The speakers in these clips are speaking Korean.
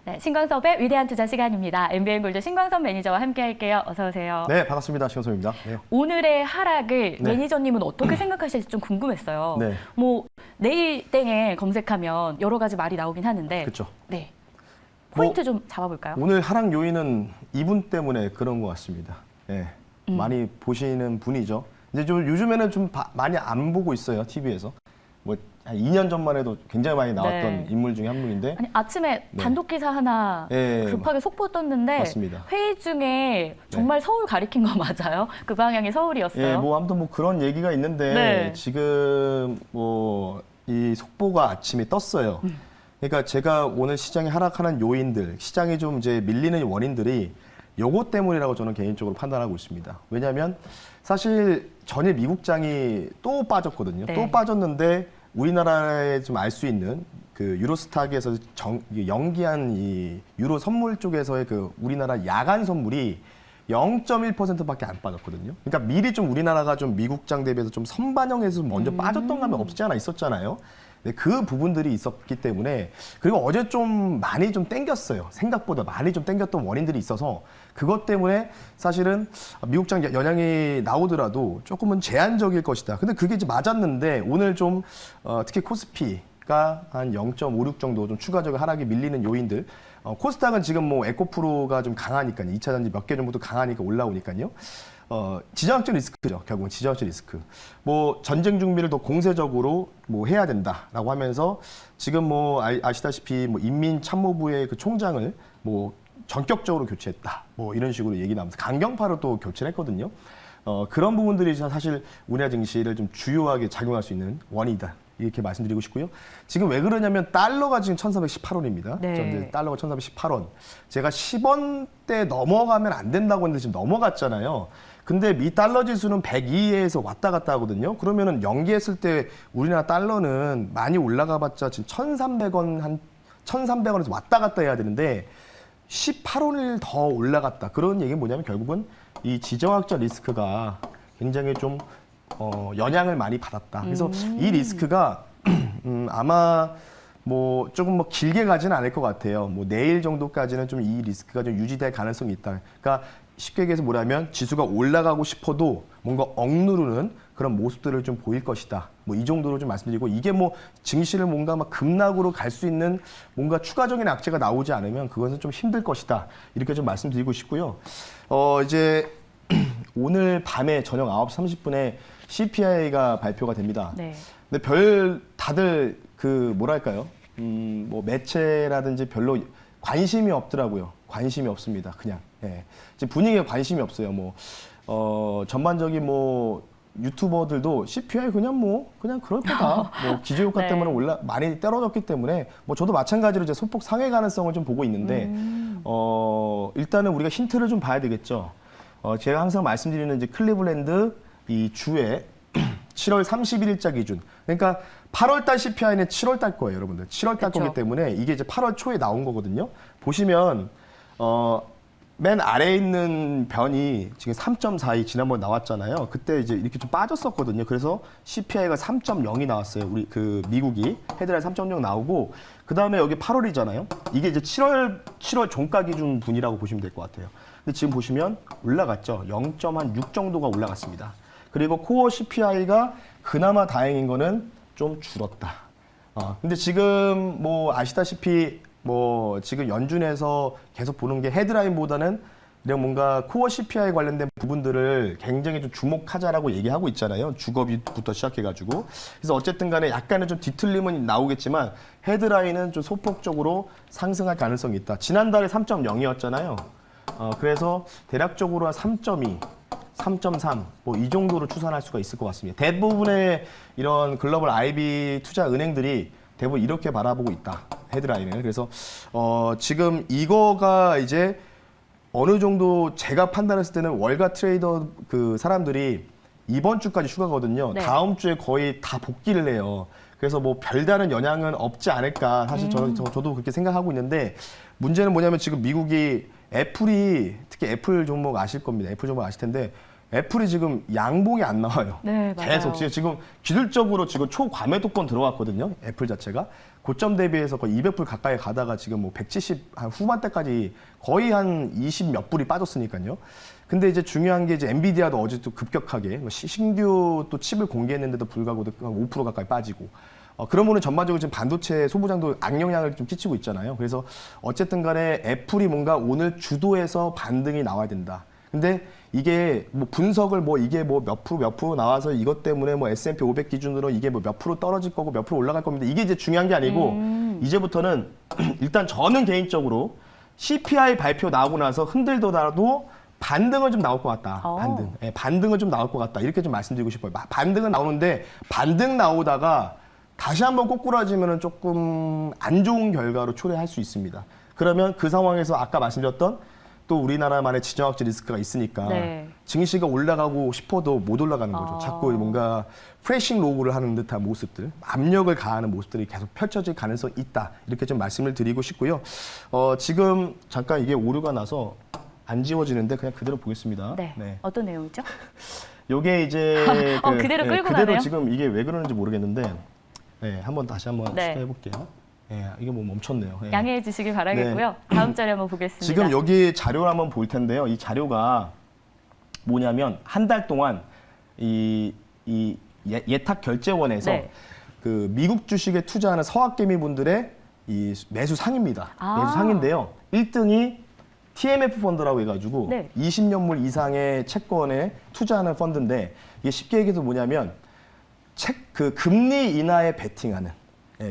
네, 신광섭의 위대한 투자 시간입니다. MBN골드 신광섭 매니저와 함께할게요. 어서 오세요. 네, 반갑습니다. 신광섭입니다. 네. 오늘의 하락을 네. 매니저님은 어떻게 생각하실지 좀 궁금했어요. 네. 뭐 내일 땡에 검색하면 여러 가지 말이 나오긴 하는데, 그렇죠. 네, 포인트 좀 잡아볼까요? 오늘 하락 요인은 이분 때문에 그런 것 같습니다. 네. 많이 보시는 분이죠. 이제 좀 요즘에는 좀 많이 안 보고 있어요, TV에서. 뭐 한 2년 전만 해도 굉장히 많이 나왔던 네. 인물 중에 한 분인데. 아니, 아침에 네. 단독 기사 하나 네, 급하게 속보 떴는데 맞습니다. 회의 중에 정말 서울 가리킨 거 맞아요? 그 방향이 서울이었어요. 예, 뭐 아무튼 뭐 그런 얘기가 있는데 네. 지금 뭐 이 속보가 아침에 떴어요. 그러니까 제가 오늘 시장이 하락하는 요인들, 시장이 좀 이제 밀리는 원인들이 요것 때문이라고 저는 개인적으로 판단하고 있습니다. 왜냐하면 사실 전일 미국장이 또 빠졌거든요. 네. 또 빠졌는데 우리나라에 좀 알 수 있는 그 유로스탁에서 연기한 이 유로 선물 쪽에서의 그 우리나라 야간 선물이 0.1%밖에 안 빠졌거든요. 그러니까 미리 좀 우리나라가 좀 미국장 대비해서 좀 선반영해서 먼저 빠졌던 감이 없지 않아 있었잖아요. 네, 그 부분들이 있었기 때문에, 그리고 어제 좀 많이 좀 땡겼어요. 생각보다 많이 좀 땡겼던 원인들이 있어서 그것 때문에 사실은 미국장 영향이 나오더라도 조금은 제한적일 것이다. 근데 그게 이제 맞았는데 오늘 좀 특히 코스피가 한 0.56 정도 좀 추가적인 하락이 밀리는 요인들. 코스닥은 지금 뭐 에코프로가 좀 강하니까요. 2차 전지 몇 개 정도 강하니까 올라오니까요. 지정학적 리스크죠. 결국은 지정학적 리스크. 뭐 전쟁 준비를 더 공세적으로 뭐 해야 된다라고 하면서 지금 뭐 아시다시피 뭐 인민참모부의 그 총장을 뭐 전격적으로 교체했다. 뭐 이런 식으로 얘기 나오면서 강경파로 또 교체를 했거든요. 그런 부분들이 사실 우리나라 증시를 좀 주요하게 작용할 수 있는 원인이다. 이렇게 말씀드리고 싶고요. 지금 왜 그러냐면 달러가 지금 1,418원입니다. 네. 달러가 1,418원. 제가 10원대 넘어가면 안 된다고 했는데 지금 넘어갔잖아요. 근데 미 달러 지수는 102에서 왔다 갔다 하거든요. 그러면은 연기했을 때 우리나라 달러는 많이 올라가봤자 지금 1,300원 한 1,300원에서 왔다 갔다 해야 되는데 18원을 더 올라갔다. 그런 얘기는 뭐냐면 결국은 이 지정학적 리스크가 굉장히 좀 영향을 많이 받았다. 그래서 이 리스크가 아마 뭐 조금 뭐 길게 가지는 않을 것 같아요. 뭐 내일 정도까지는 좀 이 리스크가 좀 유지될 가능성이 있다. 그러니까 쉽게 얘기해서 뭐냐면 지수가 올라가고 싶어도 뭔가 억누르는 그런 모습들을 좀 보일 것이다. 뭐 이 정도로 좀 말씀드리고, 이게 뭐 증시를 뭔가 막 급락으로 갈 수 있는 뭔가 추가적인 악재가 나오지 않으면 그것은 좀 힘들 것이다. 이렇게 좀 말씀드리고 싶고요. 이제 오늘 밤에 저녁 9시 30분에 CPI가 발표가 됩니다. 네. 근데 다들 그 뭐랄까요? 뭐 매체라든지 별로 관심이 없더라고요. 관심이 없습니다. 그냥. 예. 지금 분위기에 관심이 없어요. 뭐 전반적인 뭐 유튜버들도 CPI 그냥 그럴 거다. 뭐 기저효과 네. 때문에 많이 떨어졌기 때문에 뭐 저도 마찬가지로 이제 소폭 상회 가능성을 좀 보고 있는데 일단은 우리가 힌트를 좀 봐야 되겠죠. 제가 항상 말씀드리는 이제 클리블랜드 이 주에 7월 31일자 기준. 그러니까 8월달 CPI는 7월달 거예요, 여러분들. 7월달 그쵸. 거기 때문에 이게 이제 8월 초에 나온 거거든요. 보시면 맨 아래에 있는 변이 지금 3.42 지난번 나왔잖아요. 그때 이제 이렇게 좀 빠졌었거든요. 그래서 CPI가 3.0이 나왔어요. 우리 그 미국이 헤드라인 3.0 나오고, 그 다음에 여기 8월이잖아요. 이게 이제 7월 종가 기준 분이라고 보시면 될 것 같아요. 근데 지금 보시면 올라갔죠. 0.6 정도가 올라갔습니다. 그리고 코어 CPI가 그나마 다행인 거는 좀 줄었다. 근데 지금 뭐 아시다시피 뭐 지금 연준에서 계속 보는 게 헤드라인보다는 그냥 뭔가 코어 CPI 관련된 부분들을 굉장히 좀 주목하자라고 얘기하고 있잖아요. 주거비부터 시작해가지고. 그래서 어쨌든 간에 약간은 좀 뒤틀림은 나오겠지만 헤드라인은 좀 소폭적으로 상승할 가능성이 있다. 지난달에 3.0이었잖아요. 그래서 대략적으로 한 3.2, 3.3, 뭐 이 정도로 추산할 수가 있을 것 같습니다. 대부분의 이런 글로벌 IB 투자 은행들이 대부분 이렇게 바라보고 있다. 헤드라인을. 그래서 지금 이거가 이제 어느 정도 제가 판단했을 때는 월가 트레이더 그 사람들이 이번 주까지 휴가거든요. 네. 다음 주에 거의 다 복귀를 해요. 그래서 뭐 별다른 영향은 없지 않을까. 사실 저도 그렇게 생각하고 있는데, 문제는 뭐냐면 지금 미국이 애플이, 특히 애플 종목 아실 겁니다. 애플 종목 아실 텐데 애플이 지금 양봉이 안 나와요. 네, 맞아요. 계속 지금 기술적으로 지금 초과매도권 들어왔거든요. 애플 자체가. 고점 대비해서 거의 200불 가까이 가다가 지금 뭐 170 한 후반대까지 거의 한 20 몇 불이 빠졌으니까요. 근데 이제 중요한 게 이제 엔비디아도 어제 또 급격하게 신규 또 칩을 공개했는데도 불구하고 한 5% 가까이 빠지고 그러면은 전반적으로 지금 반도체 소부장도 악영향을 좀 끼치고 있잖아요. 그래서 어쨌든 간에 애플이 뭔가 오늘 주도해서 반등이 나와야 된다. 근데 이게 뭐 분석을 뭐 이게 뭐 몇 프로 나와서 이것 때문에 뭐 S&P 500 기준으로 이게 뭐 몇 프로 떨어질 거고 몇 프로 올라갈 겁니다. 이게 이제 중요한 게 아니고 이제부터는 일단 저는 개인적으로 CPI 발표 나오고 나서 흔들더라도 반등은 좀 나올 것 같다. 반등. 예, 반등은 좀 나올 것 같다. 이렇게 좀 말씀드리고 싶어요. 반등은 나오는데 반등 나오다가 다시 한번 꼬꾸라지면은 조금 안 좋은 결과로 초래할 수 있습니다. 그러면 그 상황에서 아까 말씀드렸던 또 우리나라만의 지정학적 리스크가 있으니까 네. 증시가 올라가고 싶어도 못 올라가는 거죠. 자꾸 뭔가 프레싱 로우를 하는 듯한 모습들, 압력을 가하는 모습들이 계속 펼쳐질 가능성이 있다. 이렇게 좀 말씀을 드리고 싶고요. 지금 잠깐 이게 오류가 나서 안 지워지는데 그냥 그대로 보겠습니다. 네. 네. 어떤 내용이죠? 요게 이제 그대로 끌고 그대로 가네요? 지금 이게 왜 그러는지 모르겠는데 다시 한번 네. 시도해 볼게요. 이게 뭐 멈췄네요. 예. 양해해 주시길 바라겠고요. 다음 자료 한번 보겠습니다. 지금 여기 자료를 한번 볼 텐데요. 이 자료가 뭐냐면 한 달 동안 이 예탁 결제원에서 네. 그 미국 주식에 투자하는 서학개미 분들의 이 매수 상입니다. 매수 상인데요. 1등이 TMF 펀드라고 해가지고 네. 20년물 이상의 채권에 투자하는 펀드인데 이게 쉽게 얘기해서 뭐냐면 그 금리 인하에 베팅하는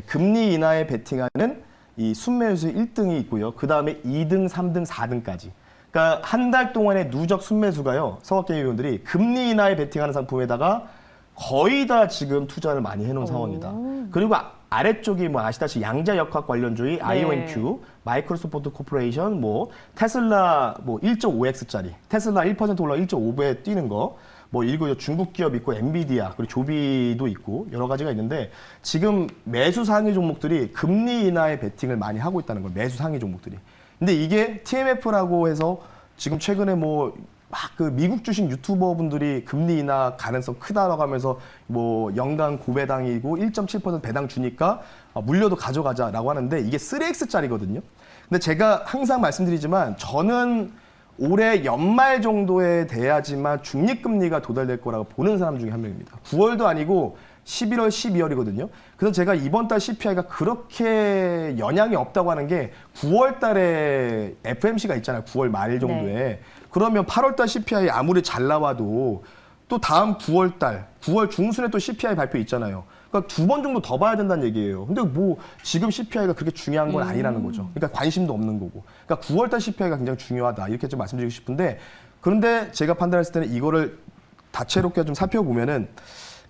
금리 인하에 베팅하는 이 순매수 1등이 있고요. 그 다음에 2등, 3등, 4등까지. 그러니까 한 달 동안의 누적 순매수가요. 서학개미분들이 금리 인하에 베팅하는 상품에다가 거의 다 지금 투자를 많이 해놓은 상황이다. 그리고 아래쪽이 뭐 아시다시피 양자역학 관련주의 IONQ, 마이크로소프트 코퍼레이션, 뭐 테슬라 뭐 1.5x짜리, 테슬라 1% 올라 1.5배 뛰는 거, 뭐 일고 중국 기업 있고 엔비디아 그리고 조비도 있고 여러 가지가 있는데 지금 매수 상위 종목들이 금리 인하에 베팅을 많이 하고 있다는 거예요. 매수 상위 종목들이. 근데 이게 TMF라고 해서 지금 최근에 뭐 막 그 미국 주식 유튜버 분들이 금리 인하 가능성 크다라고 하면서 뭐 연간 고배당이고 1.7% 배당 주니까 물려도 가져가자라고 하는데 이게 3X짜리거든요. 근데 제가 항상 말씀드리지만 저는 올해 연말 정도에 돼야지만 중립금리가 도달될 거라고 보는 사람 중에 한 명입니다. 9월도 아니고 11월, 12월이거든요. 그래서 제가 이번 달 CPI가 그렇게 영향이 없다고 하는 게 9월 달에 FMC가 있잖아요. 9월 말 정도에. 네. 그러면 8월 달 CPI 아무리 잘 나와도 또 다음 9월 달, 9월 중순에 또 CPI 발표 있잖아요. 그러니까 2번 정도 더 봐야 된다는 얘기예요. 근데 뭐 지금 CPI가 그렇게 중요한 건 아니라는 거죠. 그러니까 관심도 없는 거고. 그러니까 9월 달 CPI가 굉장히 중요하다. 이렇게 좀 말씀드리고 싶은데 그런데 제가 판단했을 때는 이거를 다채롭게 좀 살펴보면은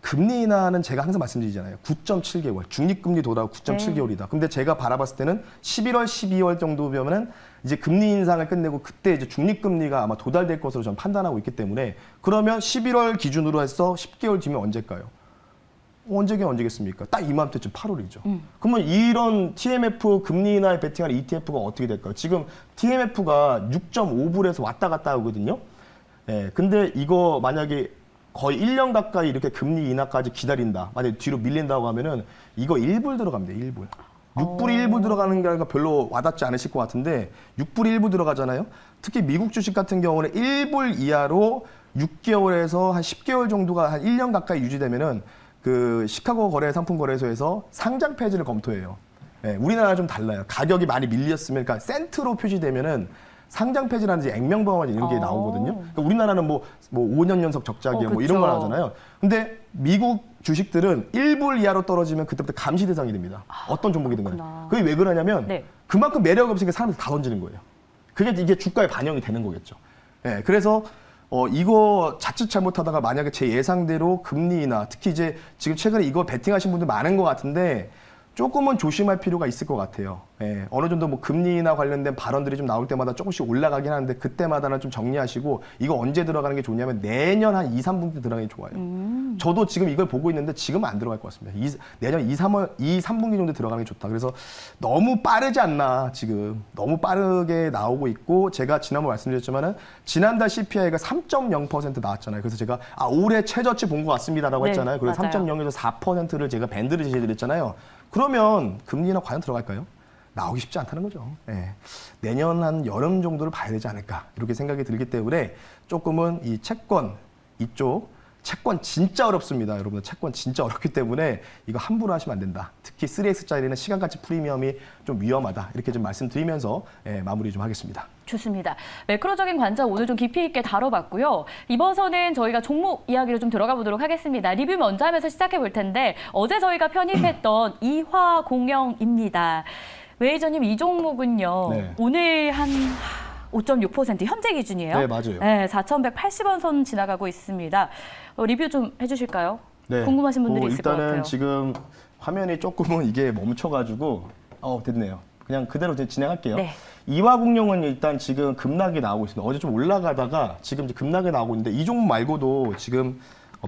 금리 인하는 제가 항상 말씀드리잖아요. 9.7개월. 중립금리 도달하고 9.7개월이다. 근데 제가 바라봤을 때는 11월, 12월 정도면은 이제 금리 인상을 끝내고 그때 이제 중립금리가 아마 도달될 것으로 저는 판단하고 있기 때문에 그러면 11월 기준으로 해서 10개월 뒤면 언제일까요? 언제겠습니까? 딱 이맘때쯤 8월이죠. 그러면 이런 TMF 금리 인하에 베팅하는 ETF가 어떻게 될까요? 지금 TMF가 6.5불에서 왔다 갔다 하거든요. 근데 이거 만약에 거의 1년 가까이 이렇게 금리 인하까지 기다린다. 만약에 뒤로 밀린다고 하면은 이거 1불 들어갑니다. 1불. 6불이 1불 들어가는 게 별로 와닿지 않으실 것 같은데 6불이 1불 들어가잖아요. 특히 미국 주식 같은 경우는 1불 이하로 6개월에서 한 10개월 정도가 한 1년 가까이 유지되면은 그 시카고 거래 상품 거래소에서 상장 폐지를 검토해요. 우리나라랑 좀 달라요. 가격이 많이 밀렸으면 그러니까 센트로 표시되면은 상장 폐지라는 액면보험 이런 게 나오거든요. 그러니까 우리나라는 뭐 5년 연속 적자 기업 뭐 이런 거 하잖아요. 근데 미국 주식들은 1불 이하로 떨어지면 그때부터 감시 대상이 됩니다. 어떤 종목이든 간에. 그게 왜 그러냐면 그만큼 매력이 없으니까 사람들이 다 던지는 거예요. 이게 주가에 반영이 되는 거겠죠. 그래서 이거 자칫 잘못하다가 만약에 제 예상대로 금리 인하, 특히 이제 지금 최근에 이거 베팅하신 분들 많은 것 같은데 조금은 조심할 필요가 있을 것 같아요. 어느 정도 뭐 금리 인하 관련된 발언들이 좀 나올 때마다 조금씩 올라가긴 하는데 그때마다는 좀 정리하시고 이거 언제 들어가는 게 좋냐면 내년 한 2, 3분기 때 들어가는 게 좋아요. 저도 지금 이걸 보고 있는데 지금은 안 들어갈 것 같습니다. 내년 2, 3분기 정도 들어가는 게 좋다. 그래서 너무 빠르지 않나 지금. 너무 빠르게 나오고 있고 제가 지난번 말씀드렸지만은 지난달 CPI가 3.0% 나왔잖아요. 그래서 제가 올해 최저치 본 것 같습니다라고 했잖아요. 그래서 3.0에서 4%를 제가 밴드를 제시해드렸잖아요. 그러면 금리나 과연 들어갈까요? 나오기 쉽지 않다는 거죠. 예. 내년 한 여름 정도를 봐야 되지 않을까 이렇게 생각이 들기 때문에 조금은 이 채권 이쪽 채권 진짜 어렵습니다. 여러분들 채권 진짜 어렵기 때문에 이거 함부로 하시면 안 된다. 특히 3X짜리는 시간가치 프리미엄이 좀 위험하다. 이렇게 좀 말씀드리면서 마무리 좀 하겠습니다. 좋습니다. 매크로적인 관점 오늘 좀 깊이 있게 다뤄봤고요. 이번서는 저희가 종목 이야기로 좀 들어가 보도록 하겠습니다. 리뷰 먼저 하면서 시작해 볼 텐데 어제 저희가 편입했던 이화공영입니다. 웨이저님 이 종목은요. 네. 오늘 한 5.6% 현재 기준이에요. 네, 맞아요. 네, 4,180원 선 지나가고 있습니다. 리뷰 좀 해주실까요? 네. 궁금하신 분들이 있을 것 같아요. 일단은 지금 화면이 조금은 이게 멈춰가지고 됐네요. 그냥 그대로 진행할게요. 네. 이화공영은 일단 지금 급락이 나오고 있습니다. 어제 좀 올라가다가 지금 이제 급락이 나오고 있는데 이 종목 말고도 지금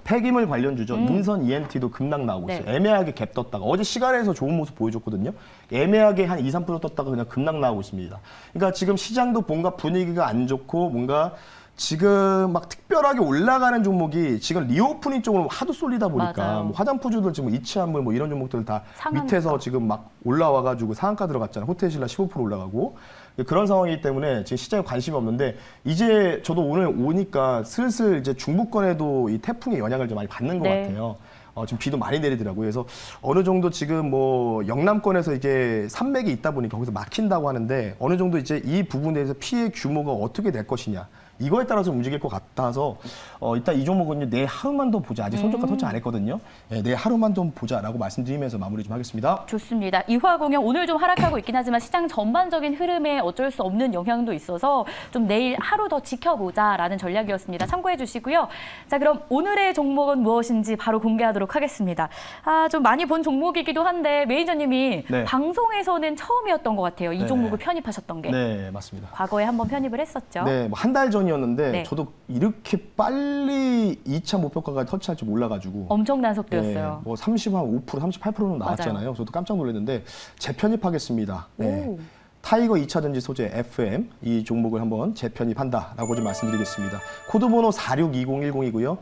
폐기물 관련주죠. 인선 ENT도 급락 나오고 있어요. 네. 애매하게 갭 떴다가 어제 시간에서 좋은 모습 보여줬거든요. 애매하게 한 2, 3% 떴다가 그냥 급락 나오고 있습니다. 그러니까 지금 시장도 뭔가 분위기가 안 좋고 뭔가 지금 막 특별하게 올라가는 종목이 지금 리오프닝 쪽으로 하도 쏠리다 보니까 맞아요. 뭐 화장품주들 지금 이치한물 뭐 이런 종목들 다 상한가. 밑에서 지금 막 올라와가지고 상한가 들어갔잖아요. 호텔신라 15% 올라가고 그런 상황이기 때문에 지금 시장에 관심이 없는데 이제 저도 오늘 오니까 슬슬 이제 중부권에도 이 태풍의 영향을 좀 많이 받는 것 네. 같아요. 지금 비도 많이 내리더라고요. 그래서 어느 정도 지금 뭐 영남권에서 이게 산맥이 있다 보니까 거기서 막힌다고 하는데 어느 정도 이제 이 부분에 대해서 피해 규모가 어떻게 될 것이냐. 이거에 따라서 움직일 것 같아서 일단 이 종목은 내 하루만 더 보자. 아직 손절가 터치 안 했거든요. 내 하루만 더 보자라고 말씀드리면서 마무리 좀 하겠습니다. 좋습니다. 이화공영 오늘 좀 하락하고 있긴 하지만 시장 전반적인 흐름에 어쩔 수 없는 영향도 있어서 좀 내일 하루 더 지켜보자라는 전략이었습니다. 참고해 주시고요. 자, 그럼 오늘의 종목은 무엇인지 바로 공개하도록 하겠습니다. 좀 많이 본 종목이기도 한데 매니저님이 네. 방송에서는 처음이었던 것 같아요. 이 네. 종목을 편입하셨던 게. 네, 맞습니다. 과거에 한번 편입을 했었죠. 네, 뭐 한 달 전이었는데 네. 저도 이렇게 빨리 2차 목표가까지 터치할 줄 몰라가지고 엄청난 속도였어요. 뭐 35%, 38%는 나왔잖아요. 저도 깜짝 놀랐는데 재편입하겠습니다. 네. 오. 타이거 2차 전지 소재 FM 이 종목을 한번 재편입한다라고 좀 말씀드리겠습니다. 코드번호 462010이고요.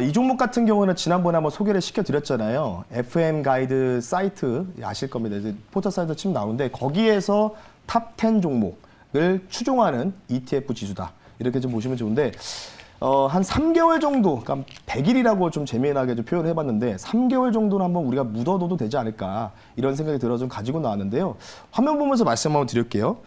이 종목 같은 경우는 지난번에 한번 소개를 시켜드렸잖아요. FM 가이드 사이트 아실 겁니다. 이제 포털 사이트 치면 나오는데 거기에서 탑 10 종목을 추종하는 ETF 지수다. 이렇게 좀 보시면 좋은데 한 3개월 정도, 그러니까 100일이라고 좀 재미나게 좀 표현해봤는데 3개월 정도는 한번 우리가 묻어둬도 되지 않을까 이런 생각이 들어서 좀 가지고 나왔는데요. 화면 보면서 말씀 한번 드릴게요.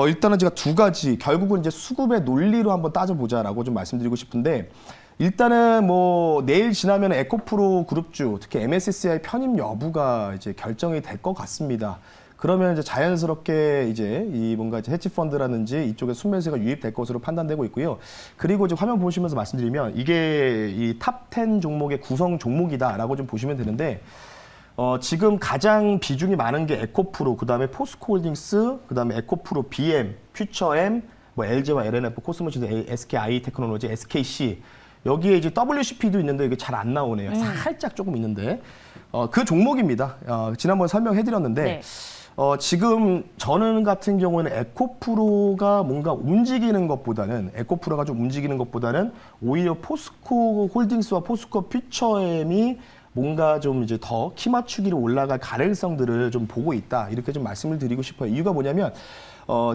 일단은 제가 두 가지, 결국은 이제 수급의 논리로 한번 따져보자라고 좀 말씀드리고 싶은데 일단은 뭐 내일 지나면 에코프로 그룹주, 특히 MSCI 편입 여부가 이제 결정이 될 것 같습니다. 그러면 이제 자연스럽게 이제 이 뭔가 이제 헤지 펀드라든지 이쪽에 순매수가 유입될 것으로 판단되고 있고요. 그리고 이제 화면 보시면서 말씀드리면 이게 이 탑 10 종목의 구성 종목이다라고 좀 보시면 되는데 지금 가장 비중이 많은 게 에코프로, 그다음에 포스코홀딩스, 그다음에 에코프로 BM, 퓨처M, 뭐 LG와 LNF, 코스모시스, SKI 테크놀로지, SKC 여기에 이제 WCP도 있는데 이게 잘 안 나오네요. 살짝 조금 있는데 그 종목입니다. 지난번에 설명해드렸는데. 네. 지금 저는 같은 경우에는 에코프로가 뭔가 움직이는 것보다는 에코프로가 좀 움직이는 것보다는 오히려 포스코 홀딩스와 포스코 퓨처엠이 뭔가 좀 이제 더 키 맞추기로 올라갈 가능성들을 좀 보고 있다. 이렇게 좀 말씀을 드리고 싶어요. 이유가 뭐냐면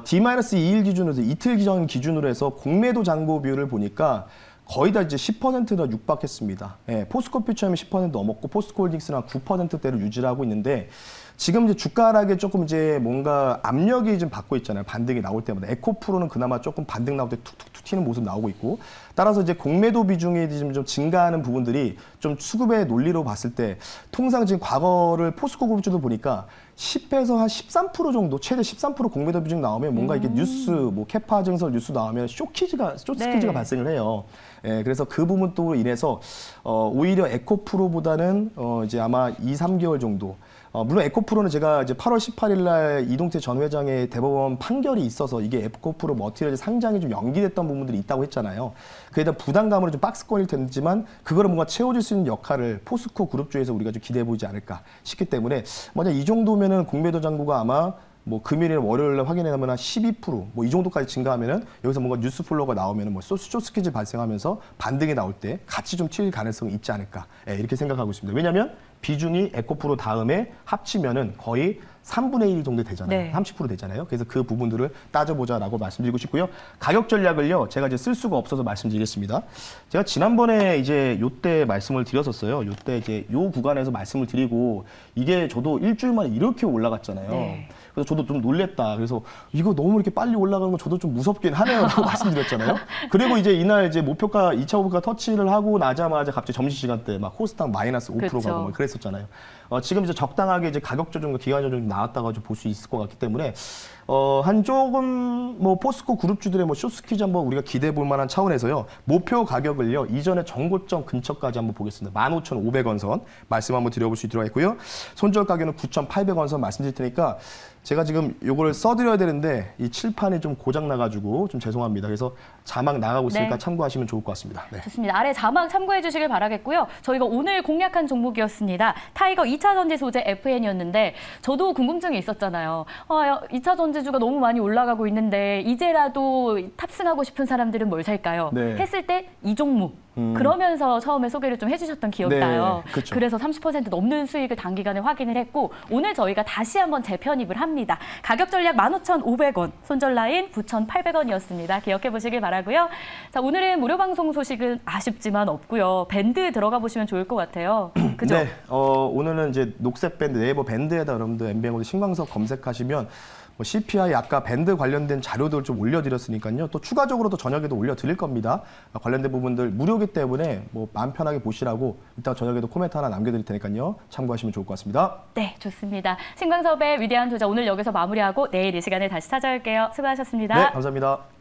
D-2일 기준으로 이틀 전 기준으로 해서 공매도 잔고 비율을 보니까 거의 다 이제 10%나 육박했습니다. 포스코 퓨처엠이 10% 넘었고 포스코 홀딩스는 9%대를 유지를 하고 있는데 지금 이제 주가 하락에 조금 이제 뭔가 압력이 좀 받고 있잖아요. 반등이 나올 때마다. 에코프로는 그나마 조금 반등 나올 때 툭툭툭 튀는 모습 나오고 있고 따라서 이제 공매도 비중이 좀 증가하는 부분들이 좀 수급의 논리로 봤을 때 통상 지금 과거를 포스코 그룹주도 보니까 10에서 한 13% 정도, 최대 13% 공매도 비중 나오면 뭔가 이게 뉴스, 뭐 캐파 증설 뉴스 나오면 쇼스퀴즈가 네. 발생을 해요. 그래서 그 부분도 인해서 오히려 에코프로보다는 이제 아마 2, 3개월 정도. 물론 에코프로는 제가 이제 8월 18일 날 이동태 전 회장의 대법원 판결이 있어서 이게 에코프로 머티리얼즈 상장이 좀 연기됐던 부분들이 있다고 했잖아요. 그에 대한 부담감으로 좀 박스권일 텐지만 그거를 뭔가 채워줄 수 있는 역할을 포스코 그룹주에서 우리가 좀 기대해 보지 않을까 싶기 때문에 만약 이 정도면은 공매도 잔고가 아마 뭐 금요일이나 월요일에 확인하면 한 12%, 뭐 이 정도까지 증가하면은 여기서 뭔가 뉴스 플로우가 나오면은 뭐 쇼스퀴즈 발생하면서 반등이 나올 때 같이 좀 튈 가능성이 있지 않을까 이렇게 생각하고 있습니다. 왜냐하면 비중이 에코프로 다음에 합치면은 거의 3분의 1 정도 되잖아요. 네. 30% 되잖아요. 그래서 그 부분들을 따져보자라고 말씀드리고 싶고요. 가격 전략을요, 제가 이제 쓸 수가 없어서 말씀드리겠습니다. 제가 지난번에 이제 요때 말씀을 드렸었어요. 요때 이제 요 구간에서 말씀을 드리고 이게 저도 일주일 만에 이렇게 올라갔잖아요. 네. 그래서 저도 좀 놀랬다. 그래서 이거 너무 이렇게 빨리 올라가는 거 저도 좀 무섭긴 하네요라고 말씀드렸잖아요. 그리고 이제 이날 이제 목표가 2차 목표가 터치를 하고 나자마자 갑자기 점심시간 때 막 코스닥 마이너스 5% 그쵸. 가고 막 그랬었잖아요. 지금 이제 적당하게 이제 가격 조정과 기간 조정이 나왔다가 좀 볼 수 있을 것 같기 때문에 한 조금 뭐 포스코 그룹주들의 뭐 쇼스퀴즈 한번 우리가 기대해 볼 만한 차원에서요. 목표 가격을요. 이전에 정고점 근처까지 한번 보겠습니다. 15,500원 선 말씀 한번 드려볼 수 있도록 하겠고요. 손절 가격은 9,800원 선 말씀드릴 테니까 제가 지금 요거를 써드려야 되는데 이 칠판이 좀 고장 나가지고 좀 죄송합니다. 그래서 자막 나가고 있으니까 네. 참고하시면 좋을 것 같습니다. 네. 좋습니다. 아래 자막 참고해 주시길 바라겠고요. 저희가 오늘 공략한 종목이었습니다. 타이거 2차 전지 소재 FN이었는데 저도 궁금증이 있었잖아요. 2차 전지주가 너무 많이 올라가고 있는데 이제라도 탑승하고 싶은 사람들은 뭘 살까요? 네. 했을 때 이 종목. 그러면서 처음에 소개를 좀 해주셨던 기억이 네, 나요. 그쵸. 그래서 30% 넘는 수익을 단기간에 확인을 했고 오늘 저희가 다시 한번 재편입을 합니다. 가격 전략 15,500원, 손절 라인 9,800원이었습니다. 기억해 보시길 바라고요. 자, 오늘은 무료 방송 소식은 아쉽지만 없고요. 밴드 들어가 보시면 좋을 것 같아요. 그죠? 네, 오늘은 이제 녹색 밴드, 네이버 밴드에다 여러분들 MBN고도 신광석 검색하시면 뭐 CPI 아까 밴드 관련된 자료들 좀 올려드렸으니까요. 또 추가적으로 또 저녁에도 올려드릴 겁니다. 관련된 부분들 무료이기 때문에 뭐 마음 편하게 보시라고 이따 저녁에도 코멘트 하나 남겨드릴 테니까요. 참고하시면 좋을 것 같습니다. 네, 좋습니다. 신광섭의 위대한 투자 오늘 여기서 마무리하고 내일 이 시간에 다시 찾아올게요. 수고하셨습니다. 네, 감사합니다.